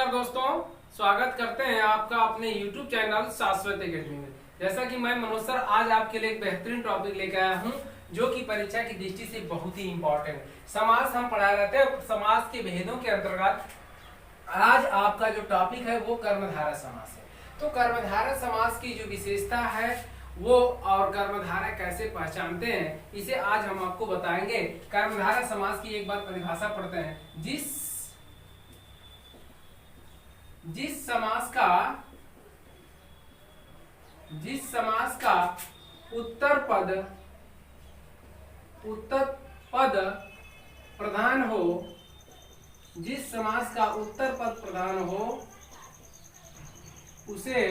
नमस्कार दोस्तों, स्वागत करते हैं आपका अपने YouTube चैनल शाश्वत एकेडमी में। जैसा कि मैं मनोज सर आज आपके लिए एक बेहतरीन टॉपिक लेकर आया हूं जो कि परीक्षा की दृष्टि से बहुत ही इंपॉर्टेंट है। समास हम पढ़ा रहे थे, समास के भेदों के अंतर्गत आज आपका जो टॉपिक है वो कर्मधारय समास है। तो कर्मधारय समास की जो विशेषता है वो और कर्मधारय कैसे पहचानते हैं इसे आज हम आपको बताएंगे। कर्मधारय समास की एक बार परिभाषा पढ़ते हैं। जिस समास का उत्तर पद प्रधान हो, जिस समास का उत्तर पद प्रधान हो उसे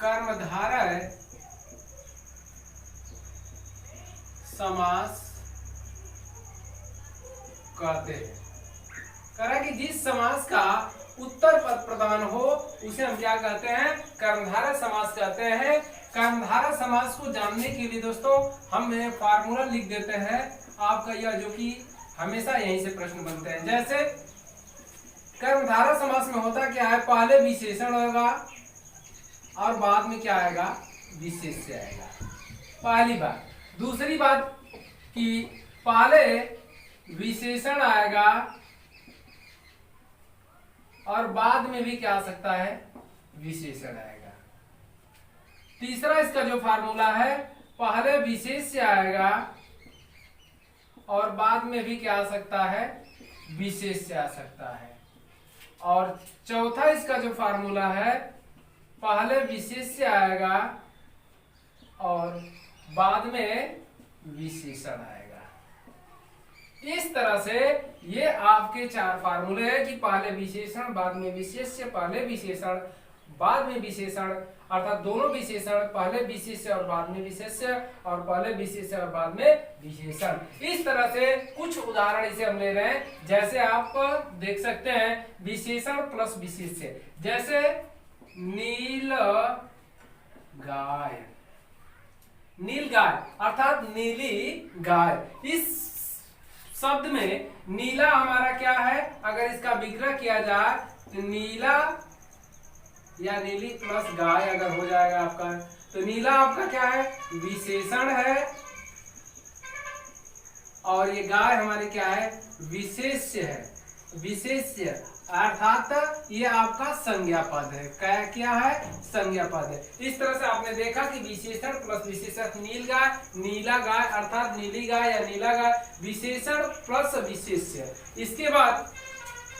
कर्मधारय समास कहते हैं। कह रहा है कि जिस समास का उत्तर पद प्रधान हो उसे हम क्या कहते हैं? कर्मधारय समास कहते हैं। कर्मधारय समास को जानने के लिए दोस्तों हम फार्मूला लिख देते हैं आपका यह, जो कि हमेशा यहीं से प्रश्न बनते हैं। जैसे कर्मधारय समास में होता क्या है? पहले विशेषण होगा और बाद में क्या आएगा? विशेष्य आएगा, पहली बात। दूसरी बात कि पहले विशेषण आएगा और बाद में भी क्या आ सकता है? विशेषण आएगा। तीसरा इसका जो फार्मूला है, पहले विशेष्य आएगा और बाद में भी क्या आ सकता है? विशेष्य आ सकता है। और चौथा इसका जो फार्मूला है, पहले विशेष्य आएगा और बाद में विशेषण आएगा। इस तरह से ये आपके चार फार्मूले हैं कि पहले विशेषण बाद में विशेष्य, पहले विशेषण बाद में विशेषण, अर्थात दोनों विशेषण, पहले विशेष्य और बाद में विशेष्य और पहले विशेष्य और बाद में विशेषण। इस तरह से कुछ उदाहरण इसे हम ले रहे हैं। जैसे आप देख सकते हैं विशेषण प्लस विशेष्य, जैसे नील गाय, नील गाय अर्थात नीली गाय। इस शब्द में नीला हमारा क्या है? अगर इसका विग्रह किया जाए तो नीला या नीली प्लस गाय अगर हो जाएगा आपका, तो नीला आपका क्या है? विशेषण है और ये गाय हमारी क्या है? विशेष्य है। विशेष्य अर्थात ये आपका संज्ञा पद है। क्या है? संज्ञा पद है। इस तरह से आपने देखा कि विशेषण प्लस विशेषण, नील गाय, नीला गाय अर्थात नीली गाय या नीला गाय, विशेषण प्लस विशेष्य। इसके बाद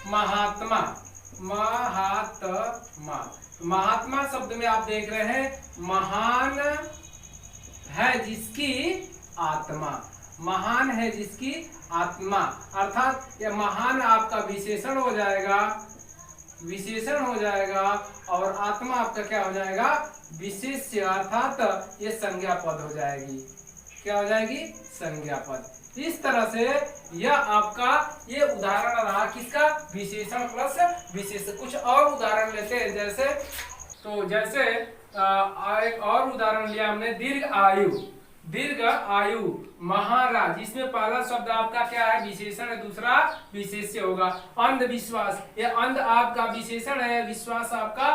महात्मा, महात्मा, महात्मा शब्द में आप देख रहे हैं महान है जिसकी आत्मा, महान है जिसकी आत्मा, अर्थात यह महान आपका विशेषण हो जाएगा, विशेषण हो जाएगा और आत्मा आपका क्या हो जाएगा? विशेष्य, अर्थात ये संज्ञा पद हो जाएगी। क्या हो जाएगी? संज्ञा पद। इस तरह से यह आपका ये उदाहरण रहा किसका? विशेषण प्लस विशेष्य। कुछ और उदाहरण लेते हैं। जैसे एक और उदाहरण लिया हमने, दीर्घ आयु, दीर्घ आयु, महाराज, इसमें पहला शब्द आपका क्या है? विशेषण है, दूसरा विशेष्य होगा। अंधविश्वास, ये अंध आपका विशेषण है, विश्वास आपका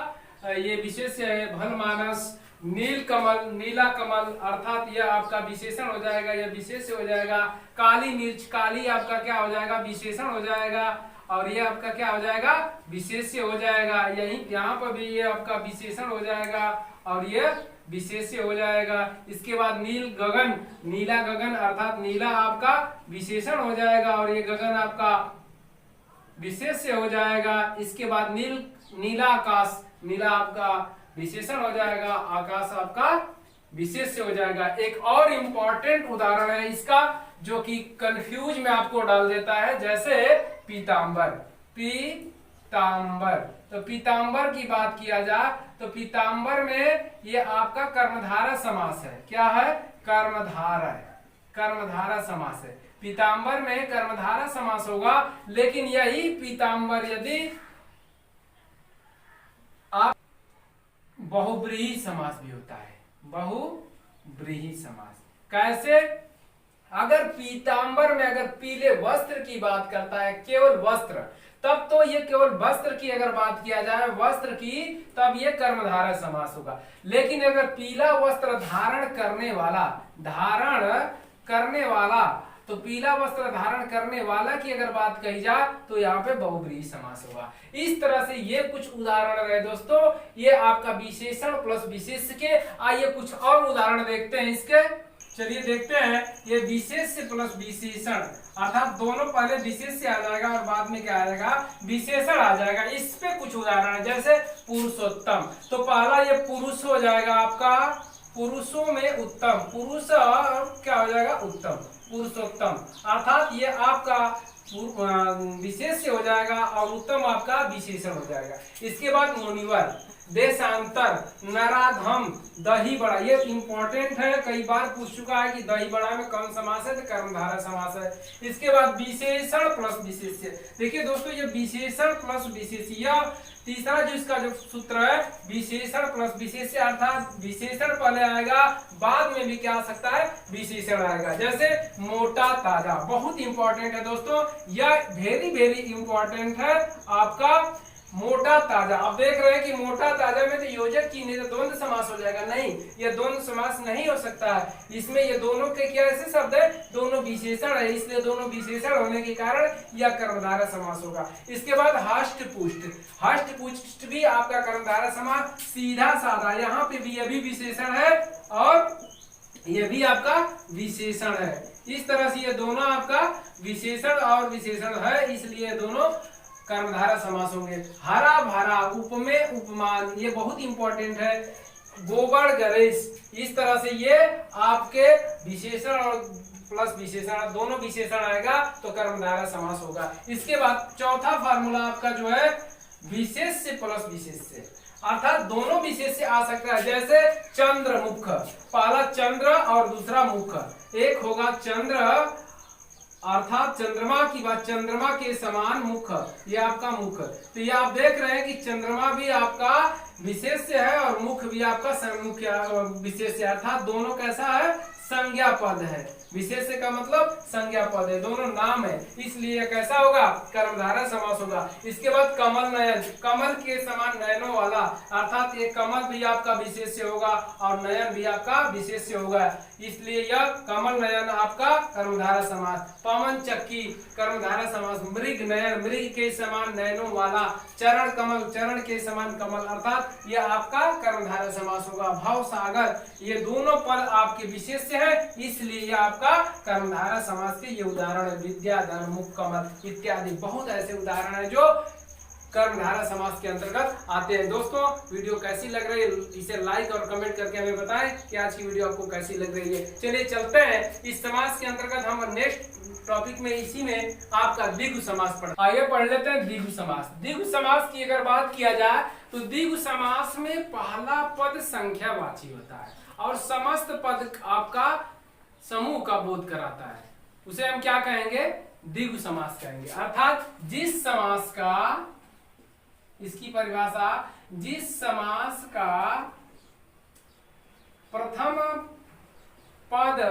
ये विशेष्य है। भलमानस, नील कमल, नीला कमल अर्थात यह आपका विशेषण हो जाएगा, यह विशेष्य हो जाएगा। काली मिर्च, काली आपका क्या हो जाएगा? विशेषण हो जाएगा और ये आपका क्या हो जाएगा? विशेष्य हो जाएगा। यहाँ पर भी ये आपका विशेषण हो जाएगा और ये विशेष्य हो जाएगा। इसके बाद नील गगन, नीला गगन अर्थात नीला आपका विशेषण हो जाएगा और ये गगन आपका विशेष्य हो जाएगा। इसके बाद नीला आकाश, नीला आपका विशेषण हो जाएगा, आकाश आपका विशेष्य हो जाएगा। एक और इंपॉर्टेंट उदाहरण है इसका जो कि कंफ्यूज में आपको डाल देता है, जैसे पीतांबर, पीतांबर। तो पीतांबर की बात किया जाए तो पीतांबर में ये आपका कर्मधारय समास है। क्या है? कर्मधारय, कर्मधारय समास है। पीतांबर में कर्मधारय समास होगा, लेकिन यही पीतांबर यदि आप बहुब्रीहि समास भी होता है। बहुब्रीहि समास कैसे? अगर पीतांबर में अगर पीले वस्त्र की बात करता है, केवल वस्त्र, तब तो ये केवल वस्त्र की अगर बात किया जाए वस्त्र की, तब ये कर्मधारय समास होगा। लेकिन अगर पीला वस्त्र धारण करने वाला तो पीला वस्त्र धारण करने वाला की अगर बात कही जाए तो यहाँ पे बहुब्रीहि समास होगा। इस तरह से ये कुछ उदाहरण रहे दोस्तों, ये आपका विशेषण प्लस विशेष्य के। आइए कुछ और उदाहरण देखते हैं इसके। चलिए देखते हैं, ये विशेष्य प्लस विशेषण, अर्थात दोनों पहले विशेष्य आ जाएगा और बाद में क्या आ जाएगा, विशेषण आ जाएगा। इस पे कुछ उदाहरण है, जैसे पुरुषोत्तम, तो पहला ये पुरुष हो जाएगा आपका, पुरुषों में उत्तम, पुरुष क्या हो जाएगा, उत्तम, पुरुषोत्तम, अर्थात ये आपका विशेष्य हो जाएगा और उत्तम आपका विशेषण हो जाएगा। इसके बाद मुनिवर, देशांतर, नराधम, दही बड़ा, ये इंपॉर्टेंट है, कई बार पूछ चुका है कि दही बड़ा में कौन समास है, तो कर्मधारय समास है। इसके बाद विशेषण प्लस विशेष्य। देखिए दोस्तों, ये विशेषण प्लस विशेष्य, तीसरा जो इसका जो सूत्र है विशेषण प्लस विशेष्य, अर्थात विशेषण पहले आएगा, बाद में भी क्या आ सकता है, विशेषण आएगा। जैसे मोटा ताजा, बहुत इंपॉर्टेंट है दोस्तों, यह वेरी इंपॉर्टेंट है आपका मोटा ताजा। अब देख रहे हैं कि मोटा ताजा में तो योजक की नहीं तो द्वंद्व समास हो जाएगा, नहीं, ये द्वंद्व समास नहीं हो सकता है। इसमें ये दोनों के क्या ऐसे शब्द है, दोनों विशेषण है, इसलिए दोनों विशेषण होने के कारण यह कर्मधारय समास होगा। इसके बाद हष्ट पुष्ट, हष्ट पुष्ट भी आपका कर्मधारय समास, सीधा साधा, यहाँ पे भी ये भी विशेषण है और ये भी आपका विशेषण है। इस तरह से ये दोनों आपका विशेषण और विशेषण है, इसलिए दोनों कर्मधारय समास होंगे। हरा भरा, उपमेय उपमान, ये बहुत इंपॉर्टेंट है। गोबर गणेश, इस तरह से ये आपके विशेषण और प्लस विशेषण दोनों विशेषण आएगा तो कर्मधारय समास होगा। इसके बाद चौथा फार्मूला आपका जो है विशेष्य प्लस विशेष्य, अर्थात दोनों विशेष्य आ सकता है। जैसे चंद्रमुख, पहला चंद्र और दूसरा मुख, एक होगा चंद्र अर्थात चंद्रमा की बात, चंद्रमा के समान मुख, ये आपका मुख। तो ये आप देख रहे हैं कि चंद्रमा भी आपका विशेष्य है और मुख भी आपका विशेष्य, अर्थात दोनों कैसा है, संज्ञा पद है। विशेष्य का मतलब संज्ञा पद है, दोनों नाम है, इसलिए कैसा होगा, कर्मधारय समास होगा। इसके बाद कमल नयन, कमल के समान नयनों वाला, अर्थात ये कमल भी आपका विशेष्य होगा और नयन भी आपका विशेष्य होगा, इसलिए यह कमल नयन आपका कर्मधारय समास। पवन चक्की कर्मधारय समास। मृग नयन, मृग के समान नयनों वाला। चरण कमल, चरण के समान कमल, अर्थात यह आपका कर्मधारय समास होगा। भव सागर, ये दोनों पद आपके विशेष्य है, इसलिए यह आपका कर्मधारय समास के ये उदाहरण है। विद्याधर, मुख कमल इत्यादि बहुत ऐसे उदाहरण है जो कर्मधारय समास के अंतर्गत आते हैं। दोस्तों वीडियो कैसी लग रही है इसे लाइक और कमेंट करके हमें बताएं कि आज की वीडियो आपको कैसी लग रही है। चलिए चलते हैं इस समास के अंतर्गत हम नेक्स्ट टॉपिक में, इसी में आपका द्विगु समास पढ़। आइए पढ़ लेते हैं द्विगु समास। द्विगु समास की अगर बात किया जाए तो द्विगु समास में पहला पद संख्यावाची होता है और समस्त पद आपका समूह का बोध कराता है, उसे हम क्या कहेंगे, द्विगु समास कहेंगे। अर्थात जिस समास का, इसकी परिभाषा, जिस समास का प्रथम पद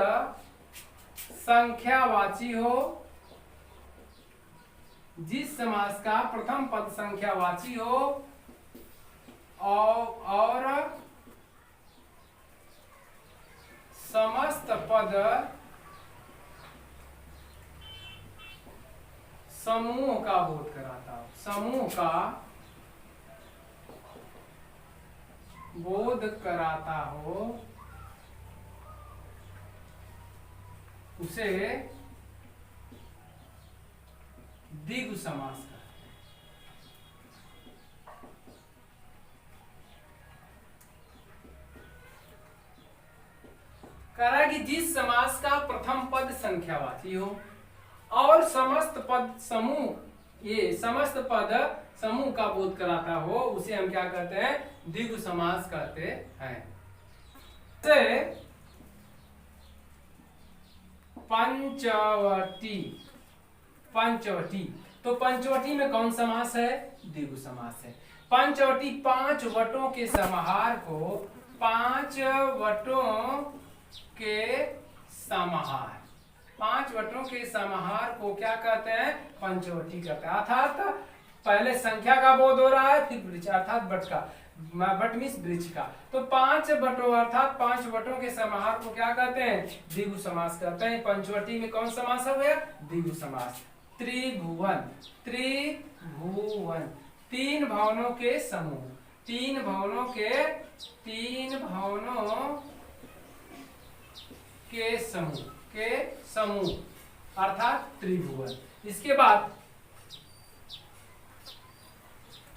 संख्यावाची हो, जिस समास का प्रथम पद संख्यावाची हो और समस्त पद समूह का बोध कराता हो, समूह का बोध कराता हो, उसे द्विगु समास कहते हैं। कह रहा है कि जिस समास का प्रथम पद संख्यावाची हो और समस्त पद समूह, ये समस्त पद समूह का बोध कराता हो, उसे हम क्या कहते हैं, द्विगु समास कहते हैं। पंचवटी, पंचवटी, तो पंचवटी में कौन समास है, द्विगु समास है। पंचवटी पांच वटों के समाहार को, पांच वटों के समाहार, 5 वटों के समाहार को क्या कहते हैं? पंचवटी कहते हैं। अर्थात पहले संख्या का बोध हो रहा है, फिर वृक्ष अर्थात वट का, वट मीन्स वृक्ष का। तो 5 वटों अर्थात 5 वटों के समाहार को क्या कहते हैं? द्विगु समास कहते हैं। पंचवटी में कौन समास हो गया? द्विगु समास। त्रिभुवन, त्रिभुवन 3 भवनों के समूह, 3 भवनों के समूह अर्थात त्रिभुवन। इसके बाद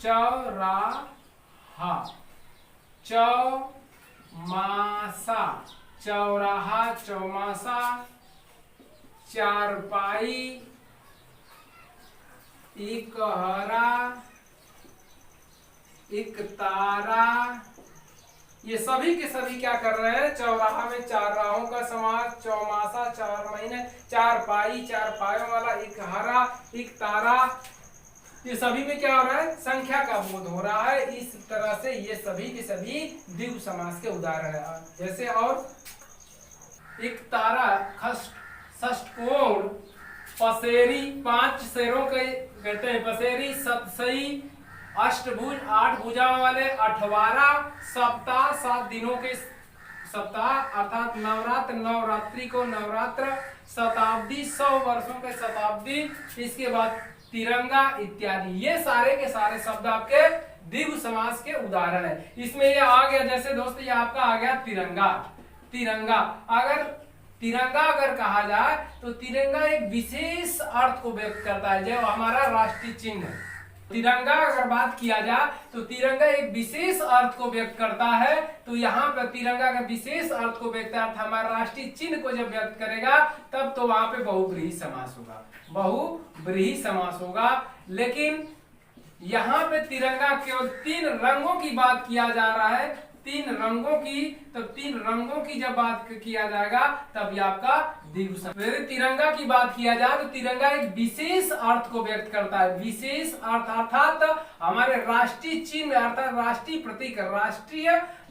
चौराहा, चौमासा, चौराहा, चौमासा, चारपाई, इकहरा, इकतारा, ये सभी के सभी क्या कर रहे हैं? चौराहा में 4 राहों का समास, चौमासा 4 महीने, चारपाई 4 पायों वाला, इकहरा, इकतारा, ये सभी में क्या हो रहा है? संख्या का बोध हो रहा है। इस तरह से ये सभी के सभी द्विगु समास के उदाहरण है। जैसे और इकतारा, षष्ठकोण, पसेरी 5 शेरों के कहते हैं पसेरी, सतसई, अष्टभुज 8 भुजाओं वाले, 18 सप्ताह 7 दिनों के सप्ताह अर्थात नवरात्र, नवरात्रि को नवरात्र, शताब्दी 100 वर्षों के शताब्दी, इसके बाद तिरंगा इत्यादि। ये सारे के सारे शब्द आपके द्विगु समास के उदाहरण है। इसमें ये आ गया, जैसे दोस्तों ये आपका आ गया तिरंगा। तिरंगा अगर कहा जाए तो तिरंगा एक विशेष अर्थ को व्यक्त करता है, जो हमारा राष्ट्रीय चिन्ह है। तिरंगा अगर बात किया जाए तो तिरंगा एक विशेष अर्थ को व्यक्त करता है। तो यहाँ पर तिरंगा का विशेष अर्थ को व्यक्त करता है, हमारा राष्ट्रीय चिन्ह को जब व्यक्त करेगा तब तो वहां पे बहुब्रीहि समास होगा, बहुब्रीहि समास होगा। लेकिन यहाँ पे तिरंगा केवल 3 रंगों की बात किया जा रहा है, 3 रंगों की, तब 3 रंगों की जब बात किया जाएगा तब ये आपका द्विगु समास। तिरंगा की बात किया जाए तो तिरंगा एक विशेष अर्थ को व्यक्त करता है, विशेष अर्थ अर्थात हमारे राष्ट्रीय चिन्ह अर्थात राष्ट्रीय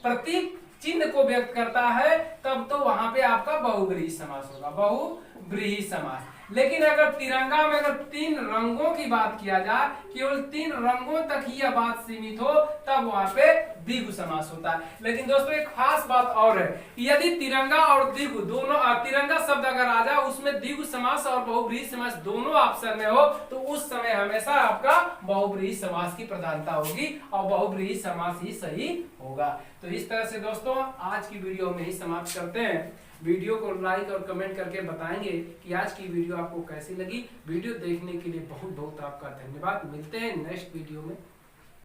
प्रतीक चिन्ह को व्यक्त करता है, तब तो वहां पे आपका बहुब्रीहि समास होगा, बहुब्रीहि समास। लेकिन अगर तिरंगा में अगर 3 रंगों की बात किया जाए, केवल 3 रंगों तक ही यह बात सीमित हो, तब वहां पे द्विगु समास होता है। लेकिन दोस्तों एक खास बात और है, यदि तिरंगा और द्विगु दोनों, तिरंगा शब्द अगर आ जाए उसमें द्विगु समास और बहुब्रीहि समास दोनों ऑप्शन में हो, तो उस समय हमेशा आपका बहुब्रीहि समास की प्रधानता होगी और बहुब्रीहि समास ही सही होगा। तो इस तरह से दोस्तों आज की वीडियो में ही समाप्त करते हैं। वीडियो को लाइक और कमेंट करके बताएंगे कि आज की वीडियो आपको कैसी लगी। वीडियो देखने के लिए बहुत बहुत आपका धन्यवाद। मिलते हैं नेक्स्ट वीडियो में।